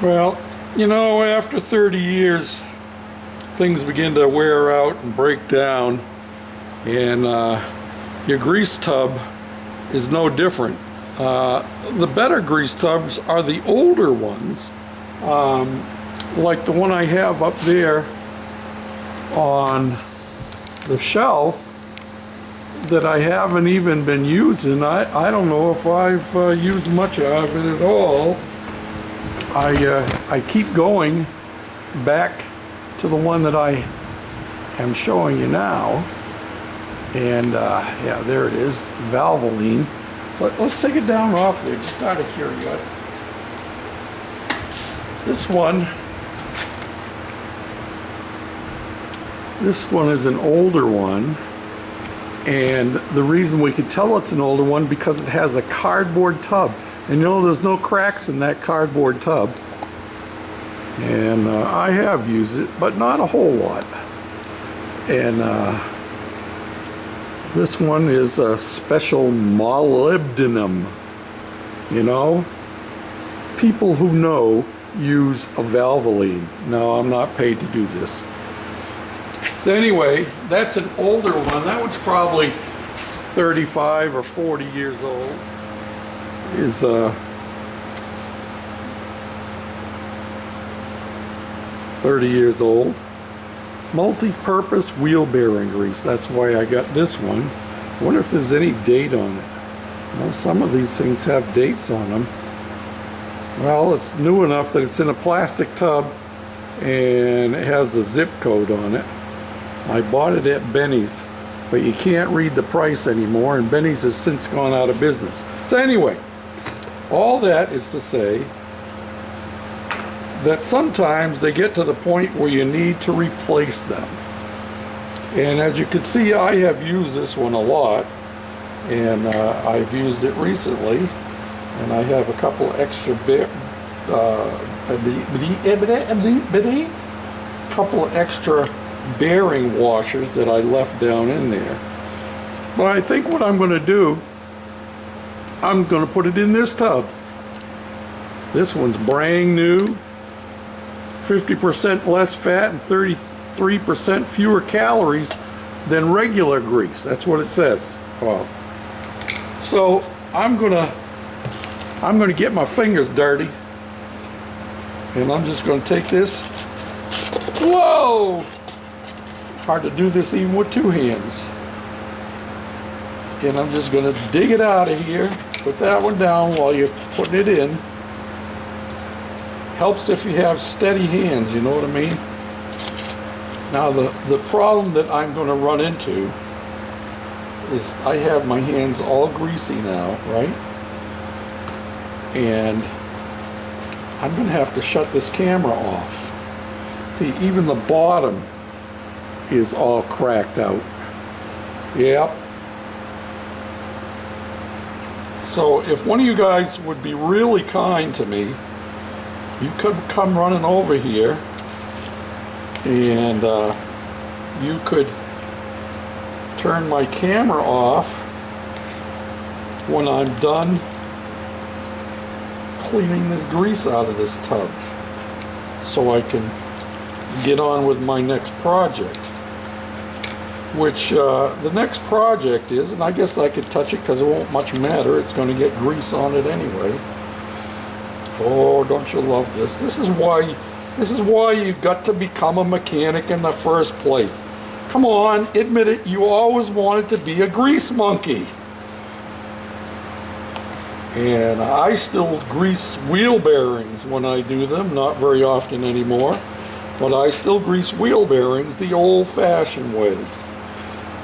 Well, you know, after 30 years, things begin to wear out and break down, and your grease tub is no different. The better grease tubs are the older ones, like the one I have up there on the shelf that I haven't even been using. I don't know if I've used much of it at all. I keep going back to the one that I am showing you now, and yeah, there it is, Valvoline. But let's take it down off there, just out of curiosity. This one is an older one, and the reason we can tell it's an older one because it has a cardboard tub. And you know, there's no cracks in that cardboard tub. And I have used it, but not a whole lot. And this one is a special molybdenum. You know, people who know use a Valvoline. No, I'm not paid to do this. So anyway, that's an older one. That one's probably 35 or 40 years old. Is 30 years old. Multi-purpose wheel bearing grease. That's why I got this one. I wonder if there's any date on it. Well, some of these things have dates on them. Well, it's new enough that it's in a plastic tub and it has a zip code on it. I bought it at Benny's, but you can't read the price anymore, and Benny's has since gone out of business. So anyway, all that is to say that sometimes they get to the point where you need to replace them. And as you can see, I have used this one a lot, and I've used it recently, and I have a couple extra couple extra bearing washers that I left down in there. But I think what I'm going to do, I'm going to put it in this tub. This one's brand new, 50% less fat and 33% fewer calories than regular grease. That's what it says. Well, so I'm gonna get my fingers dirty, and I'm just gonna take this. Whoa! Hard to do this even with two hands. And I'm just gonna dig it out of here. Put that one down while you're putting it in. Helps if you have steady hands, you know what I mean? Now the problem that I'm going to run into is I have my hands all greasy now, right? And I'm going to have to shut this camera off. See, even the bottom is all cracked out. Yep. So if one of you guys would be really kind to me, you could come running over here, and you could turn my camera off when I'm done cleaning this grease out of this tub, so I can get on with my next project. Which the next project is, and I guess I could touch it because it won't much matter, it's going to get grease on it anyway. Oh, don't you love this? This is why you got to become a mechanic in the first place. Come on, admit it, you always wanted to be a grease monkey. And I still grease wheel bearings when I do them, not very often anymore, but I still grease wheel bearings the old-fashioned way.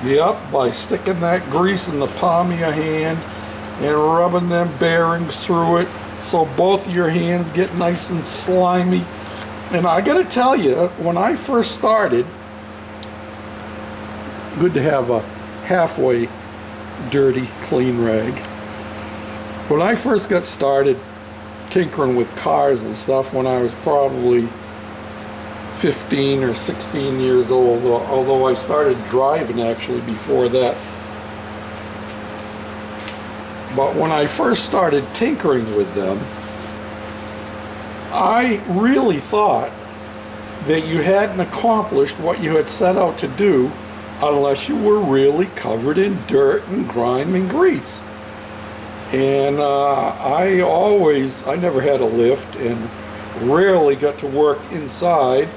Yep, by sticking that grease in the palm of your hand and rubbing them bearings through it, so both of your hands get nice and slimy. And I gotta tell you, when I first started, good to have a halfway dirty, clean rag. When I first got started tinkering with cars and stuff, when I was probably 15 or 16 years old, although I started driving actually before that. But when I first started tinkering with them, I really thought that you hadn't accomplished what you had set out to do unless you were really covered in dirt and grime and grease. And I never had a lift and rarely got to work inside.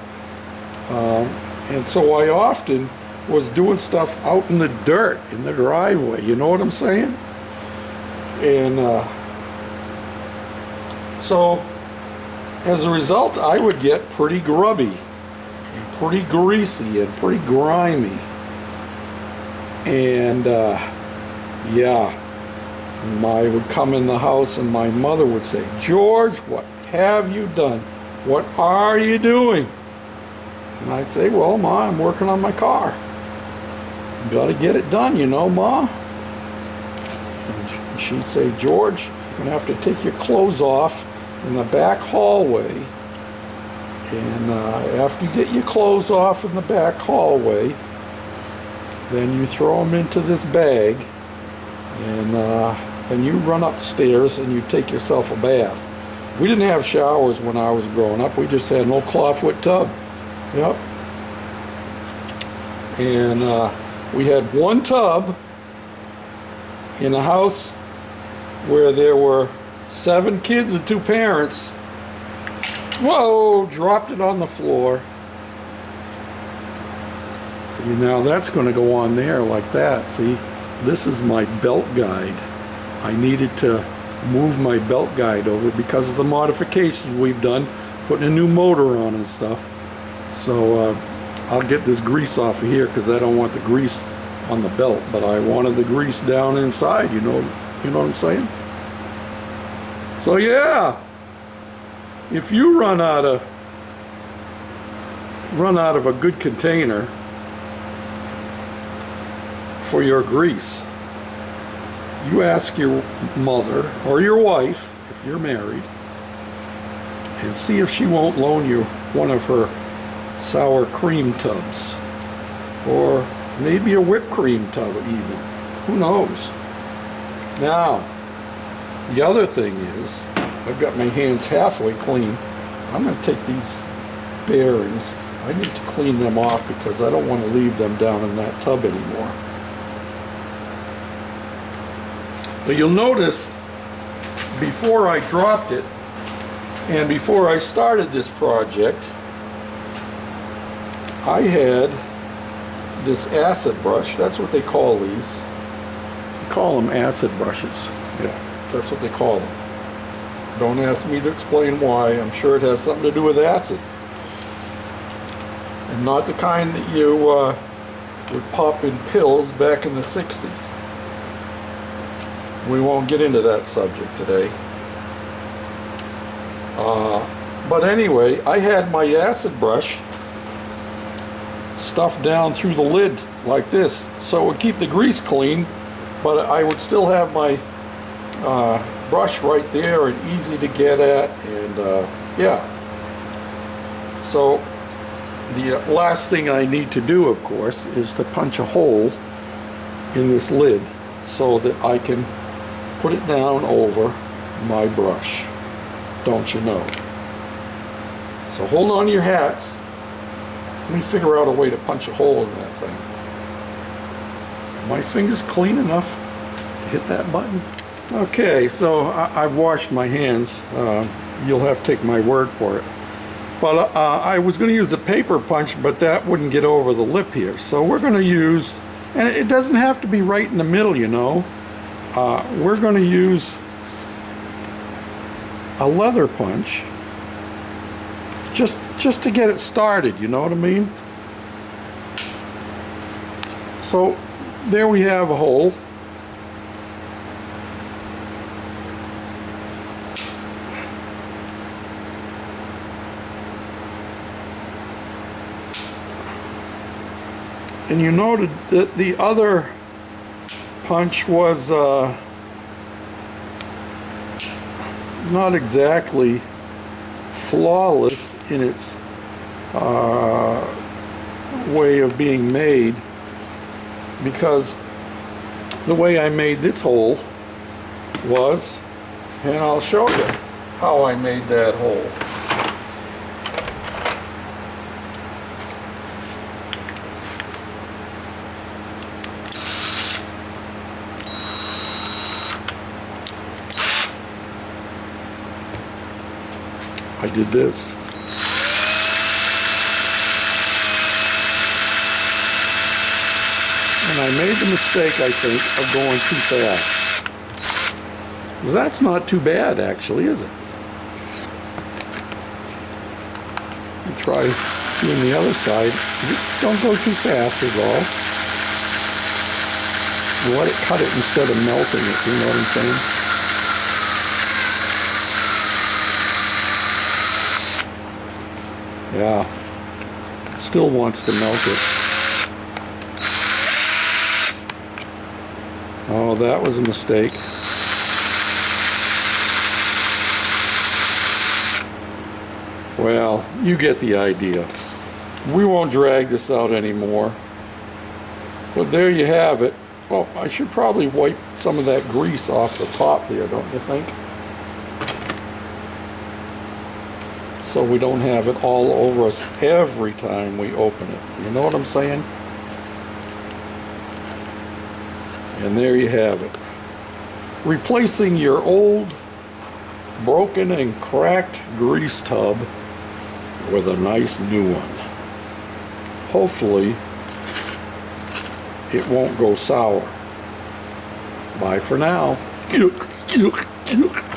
And so I often was doing stuff out in the dirt, in the driveway, you know what I'm saying? And so as a result, I would get pretty grubby and pretty greasy and pretty grimy. And yeah, I would come in the house and my mother would say, "George, what have you done? What are you doing?" And I'd say, "Well, Ma, I'm working on my car. Got to get it done, you know, Ma." And she'd say, "George, you're going to have to take your clothes off in the back hallway. And after you get your clothes off in the back hallway, then you throw them into this bag. And then you run upstairs and you take yourself a bath." We didn't have showers when I was growing up. We just had an old clawfoot tub. Yep. And we had one tub in a house where there were 7 kids and 2 parents. Whoa, dropped it on the floor. See, now that's going to go on there like that. See, this is my belt guide. I needed to move my belt guide over because of the modifications we've done, putting a new motor on and stuff. So I'll get this grease off of here because I don't want the grease on the belt, but I wanted the grease down inside, you know what I'm saying? So yeah, if you run out of a good container for your grease, you ask your mother or your wife, if you're married, and see if she won't loan you one of her sour cream tubs, or maybe a whipped cream tub even. Who knows? Now, the other thing is, I've got my hands halfway clean. I'm going to take these bearings. I need to clean them off because I don't want to leave them down in that tub anymore. But you'll notice, before I dropped it, and before I started this project, I had this acid brush. That's what they call these. They call them acid brushes. Yeah, that's what they call them. Don't ask me to explain why. I'm sure it has something to do with acid. And not the kind that you would pop in pills back in the 60s. We won't get into that subject today. But anyway, I had my acid brush stuffed down through the lid like this, so it would keep the grease clean, but I would still have my brush right there and easy to get at, and yeah. So the last thing I need to do, of course, is to punch a hole in this lid so that I can put it down over my brush. Don't you know? So hold on to your hats. Let me figure out a way to punch a hole in that thing. Are my fingers clean enough to hit that button? Okay, so I've washed my hands. You'll have to take my word for it. But I was going to use a paper punch, but that wouldn't get over the lip here. So we're going to use, and it doesn't have to be right in the middle, you know. We're going to use a leather punch just to get it started, you know what I mean? So there we have a hole. And you noted that the other punch was not exactly flawless in its way of being made, because the way I made this hole was, and I'll show you how I made that hole. I did this. And I made the mistake, I think, of going too fast. 'Cause that's not too bad, actually, is it? You try doing the other side. Just don't go too fast is all. You let it cut it instead of melting it, you know what I'm saying? Yeah. Still wants to melt it. Oh, that was a mistake. Well, you get the idea. We won't drag this out anymore. But there you have it. Well, I should probably wipe some of that grease off the top there, don't you think? So we don't have it all over us every time we open it. You know what I'm saying? And there you have it. Replacing your old, broken and cracked grease tub with a nice new one. Hopefully, it won't go sour. Bye for now. Yuck, yuck, yuck.